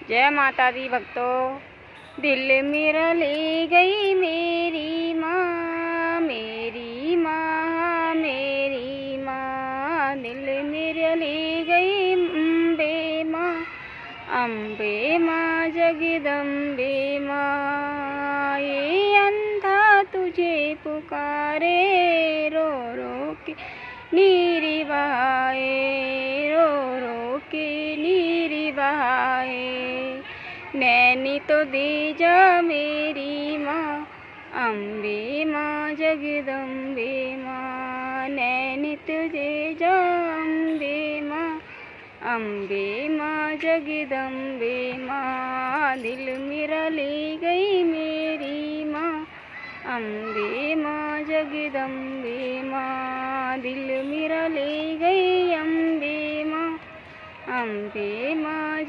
जय माता दी भक्तों। दिल मेरा ले गई मेरी माँ, मेरी माँ, मेरी माँ। दिल मेरा ले गई अम्बे माँ, अम्बे माँ, जगदम्बे माँ। ये अंधा तुझे पुकारे, रो रो के नीर बहाए, रो रो के नीर बहाए। नैनी तो दे जा मेरी माँ, अम्बे माँ, जगदम्बे माँ। नैनी तो दे जा अम्बे माँ, अम्बे माँ, जगदम्बे माँ। दिल मेरा ले गई मेरी माँ, अम्बे माँ, जगदम्बे माँ। दिल मेरा ले गई अम्बे माँ, अम्बे माँ।